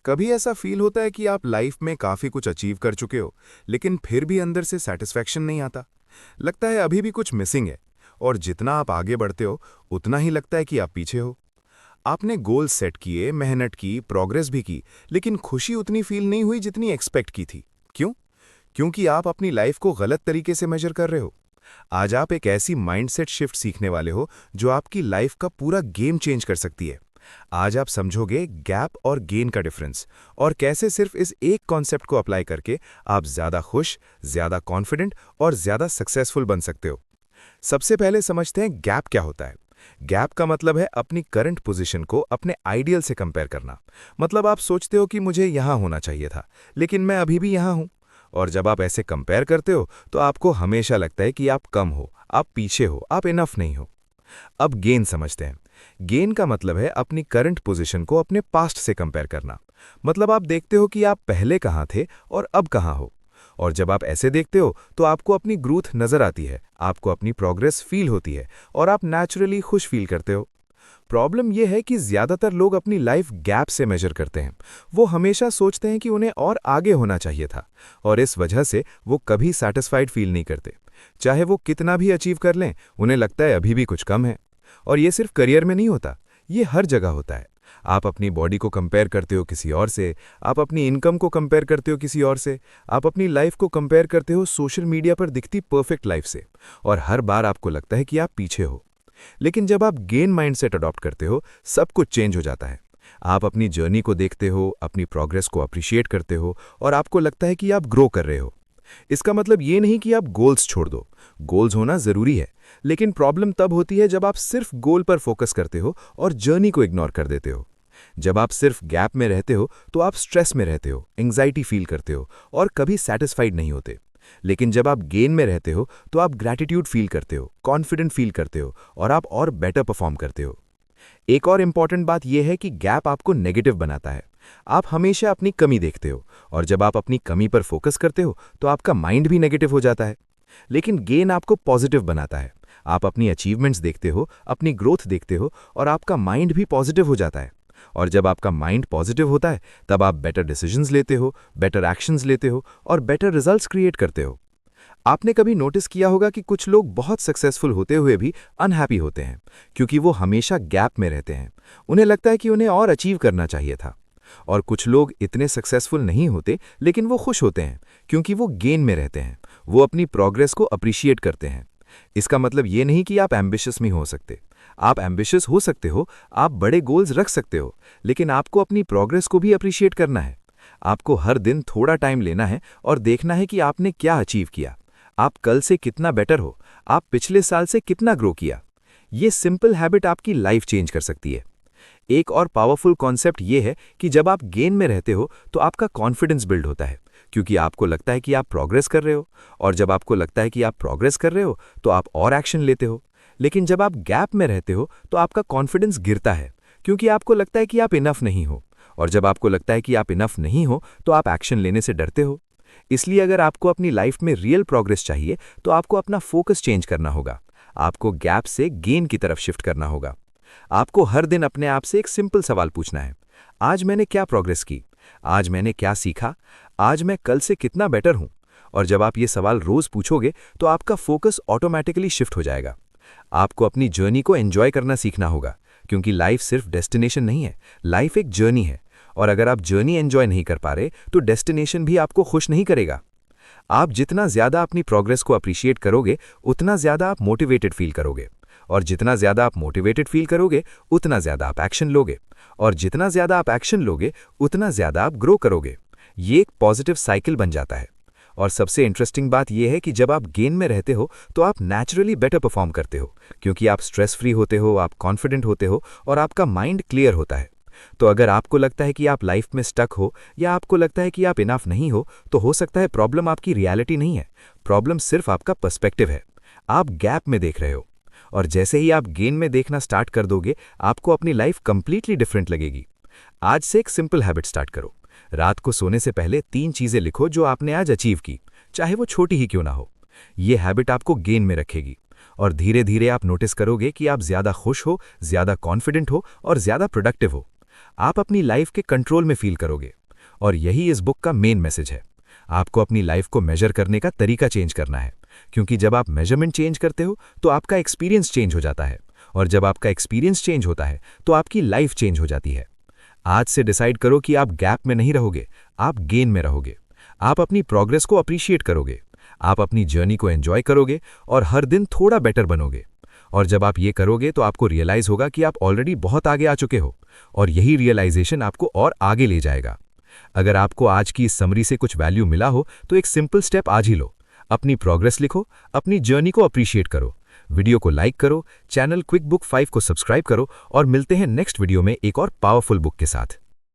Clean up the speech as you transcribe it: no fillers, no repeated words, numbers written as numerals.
कभी ऐसा फील होता है कि आप लाइफ में काफी कुछ अचीव कर चुके हो, लेकिन फिर भी अंदर से सेटिस्फैक्शन नहीं आता। लगता है अभी भी कुछ मिसिंग है। और जितना आप आगे बढ़ते हो उतना ही लगता है कि आप पीछे हो। आपने गोल सेट किए, मेहनत की, प्रोग्रेस भी की, लेकिन खुशी उतनी फील नहीं हुई जितनी एक्सपेक्ट की थी। क्यों? क्योंकि आप अपनी लाइफ को गलत तरीके से मेजर कर रहे हो। आज आप एक ऐसी माइंडसेट शिफ्ट सीखने वाले हो जो आपकी लाइफ का पूरा गेम चेंज कर सकती है। आज आप समझोगे गैप और गेन का डिफरेंस और कैसे सिर्फ इस एक कॉन्सेप्ट को अप्लाई करके आप ज्यादा खुश, ज्यादा कॉन्फिडेंट और ज्यादा सक्सेसफुल बन सकते हो। सबसे पहले समझते हैं गैप क्या होता है। गैप का मतलब है अपनी करंट पोजीशन को अपने आइडियल से कंपेयर करना। मतलब आप सोचते हो कि मुझे यहां होना चाहिए था, लेकिन मैं अभी भी यहां हूं। और जब आप ऐसे कंपेयर करते हो तो आपको हमेशा लगता है कि आप कम हो, आप पीछे हो, आप इनफ नहीं हो। अब गेन समझते हैं। गेन का मतलब है अपनी करंट पोजीशन को अपने पास्ट से कंपेयर करना। मतलब आप देखते हो कि आप पहले कहां थे और अब कहां हो। और जब आप ऐसे देखते हो तो आपको अपनी ग्रोथ नजर आती है, आपको अपनी प्रोग्रेस फील होती है और आप नेचुरली खुश फील करते हो। प्रॉब्लम यह है कि ज्यादातर लोग अपनी लाइफ गैप से मेजर करते हैं। वो हमेशा सोचते हैं कि उन्हें और आगे होना चाहिए था, और इस वजह से वो कभी सैटिस्फाइड फील नहीं करते। चाहे वो कितना भी अचीव कर लें, उन्हें लगता है अभी भी कुछ कम है। और ये सिर्फ करियर में नहीं होता, ये हर जगह होता है। आप अपनी बॉडी को कंपेयर करते हो किसी और से, आप अपनी इनकम को कंपेयर करते हो किसी और से, आप अपनी लाइफ को कंपेयर करते हो सोशल मीडिया पर दिखती परफेक्ट लाइफ से, और हर बार आपको लगता है कि आप पीछे हो। लेकिन जब आप गेन माइंडसेट अडॉप्ट करते हो, सब कुछ चेंज हो जाता है। आप अपनी जर्नी को देखते हो, अपनी प्रोग्रेस को अप्रिशिएट करते हो, और आपको लगता है कि आप ग्रो कर रहे हो। इसका मतलब ये नहीं कि आप गोल्स छोड़ दो। गोल्स होना जरूरी है, लेकिन प्रॉब्लम तब होती है जब आप सिर्फ गोल पर फोकस करते हो और जर्नी को इग्नोर कर देते हो। जब आप सिर्फ गैप में रहते हो तो आप स्ट्रेस में रहते हो, एंग्जाइटी फील करते हो और कभी सेटिस्फाइड नहीं होते। लेकिन जब आप गेन में रहते हो तो आप ग्रैटिट्यूड फील करते हो, कॉन्फिडेंट फील करते हो और आप और बेटर परफॉर्म करते हो। एक और इंपॉर्टेंट बात यह है कि गैप आपको नेगेटिव बनाता है। आप हमेशा अपनी कमी देखते हो, और जब आप अपनी कमी पर फोकस करते हो तो आपका माइंड भी नेगेटिव हो जाता है। लेकिन गेन आपको पॉजिटिव बनाता है। आप अपनी अचीवमेंट्स देखते हो, अपनी ग्रोथ देखते हो, और आपका माइंड भी पॉजिटिव हो जाता है। और जब आपका माइंड पॉजिटिव होता है तब आप बेटर डिसीजंस लेते हो, बेटर एक्शंस लेते हो और बेटर रिजल्ट्स क्रिएट करते हो। आपने कभी नोटिस किया होगा कि कुछ लोग बहुत सक्सेसफुल होते हुए भी अनहैप्पी होते हैं, क्योंकि वो हमेशा गैप में रहते हैं। उन्हें लगता है कि उन्हें और अचीव करना चाहिए था। और कुछ लोग इतने सक्सेसफुल नहीं होते लेकिन वो खुश होते हैं, क्योंकि वो गेन में रहते हैं। वो अपनी प्रोग्रेस को अप्रिशिएट करते हैं। इसका मतलब ये नहीं कि आप एम्बिशियस नहीं हो सकते। आप एम्बिशियस हो सकते हो, आप बड़े गोल्स रख सकते हो, लेकिन आपको अपनी प्रोग्रेस को भी अप्रिशिएट करना है। आपको हर दिन थोड़ा टाइम लेना है और देखना है कि आपने क्या अचीव किया। आप कल से कितना बेटर हो, आप पिछले साल से कितना ग्रो किया। ये सिंपल हैबिट आपकी लाइफ चेंज कर सकती है। एक और पावरफुल कॉन्सेप्ट ये है कि जब आप गेन में रहते हो तो आपका कॉन्फिडेंस बिल्ड होता है, क्योंकि आपको लगता है कि आप प्रोग्रेस कर रहे हो। और जब आपको लगता है कि आप प्रोग्रेस कर रहे हो तो आप और एक्शन लेते हो। लेकिन जब आप गैप में रहते हो तो आपका कॉन्फिडेंस गिरता है, क्योंकि आपको लगता है कि आप इनफ नहीं हो। और जब आपको लगता है कि आप इनफ नहीं हो तो आप एक्शन लेने से डरते हो। इसलिए अगर आपको अपनी लाइफ में रियल प्रोग्रेस चाहिए तो आपको अपना फोकस चेंज करना होगा। आपको गैप से गेन की तरफ शिफ्ट करना होगा। आपको हर दिन अपने आप से एक सिंपल सवाल पूछना है। आज मैंने क्या प्रोग्रेस की? आज मैंने क्या सीखा? आज मैं कल से कितना बेटर हूं? और जब आप ये सवाल रोज पूछोगे तो आपका फोकस ऑटोमेटिकली शिफ्ट हो जाएगा। आपको अपनी जर्नी को एंजॉय करना सीखना होगा, क्योंकि लाइफ सिर्फ डेस्टिनेशन नहीं है, लाइफ एक जर्नी है। और अगर आप जर्नी एंजॉय नहीं कर पा रहे तो डेस्टिनेशन भी आपको खुश नहीं करेगा। आप जितना ज्यादा अपनी प्रोग्रेस को अप्रिशिएट करोगे उतना ज्यादा आप मोटिवेटेड फील करोगे। और जितना ज्यादा आप मोटिवेटेड फील करोगे उतना ज्यादा आप एक्शन लोगे। और जितना ज्यादा आप एक्शन लोगे उतना ज्यादा आप ग्रो करोगे। ये एक पॉजिटिव साइकिल बन जाता है। और सबसे इंटरेस्टिंग बात यह है कि जब आप गेन में रहते हो तो आप नेचुरली बेटर परफॉर्म करते हो, क्योंकि आप स्ट्रेस फ्री होते हो, आप कॉन्फिडेंट होते हो और आपका माइंड क्लियर होता है। तो अगर आपको लगता है कि आप लाइफ में स्टक हो या आपको लगता है कि आप इनफ नहीं हो, तो हो सकता है प्रॉब्लम आपकी रियलिटी नहीं है, प्रॉब्लम सिर्फ आपका पर्सपेक्टिव है। आप गैप में देख रहे हो। और जैसे ही आप गेन में देखना स्टार्ट कर दोगे, आपको अपनी लाइफ कंप्लीटली डिफरेंट लगेगी। आज से एक सिंपल हैबिट स्टार्ट करो। रात को सोने से पहले 3 चीजें लिखो जो आपने आज अचीव की, चाहे वो छोटी ही क्यों ना हो। ये हैबिट आपको गेन में रखेगी। और धीरे धीरे आप नोटिस करोगे कि आप ज्यादा खुश हो, ज्यादा कॉन्फिडेंट हो और ज्यादा प्रोडक्टिव हो। आप अपनी लाइफ के कंट्रोल में फील करोगे। और यही इस बुक का मेन मैसेज है। आपको अपनी लाइफ को मेजर करने का तरीका चेंज करना है, क्योंकि जब आप मेजरमेंट चेंज करते हो तो आपका एक्सपीरियंस चेंज हो जाता है, और जब आपका एक्सपीरियंस चेंज होता है तो आपकी लाइफ चेंज हो जाती है। आज से डिसाइड करो कि आप गैप में नहीं रहोगे, आप गेन में रहोगे। आप अपनी प्रोग्रेस को अप्रिशिएट करोगे, आप अपनी जर्नी को एंजॉय करोगे और हर दिन थोड़ा बेटर बनोगे। और जब आप ये करोगे तो आपको रियलाइज होगा कि आप ऑलरेडी बहुत आगे आ चुके हो, और यही रियलाइजेशन आपको और आगे ले जाएगा। अगर आपको आज की इस समरी से कुछ वैल्यू मिला हो तो एक सिंपल स्टेप आज ही लो। अपनी प्रोग्रेस लिखो, अपनी जर्नी को अप्रिशिएट करो, वीडियो को लाइक करो, चैनल क्विक बुक 5 को सब्सक्राइब करो, और मिलते हैं नेक्स्ट वीडियो में एक और पावरफुल बुक के साथ।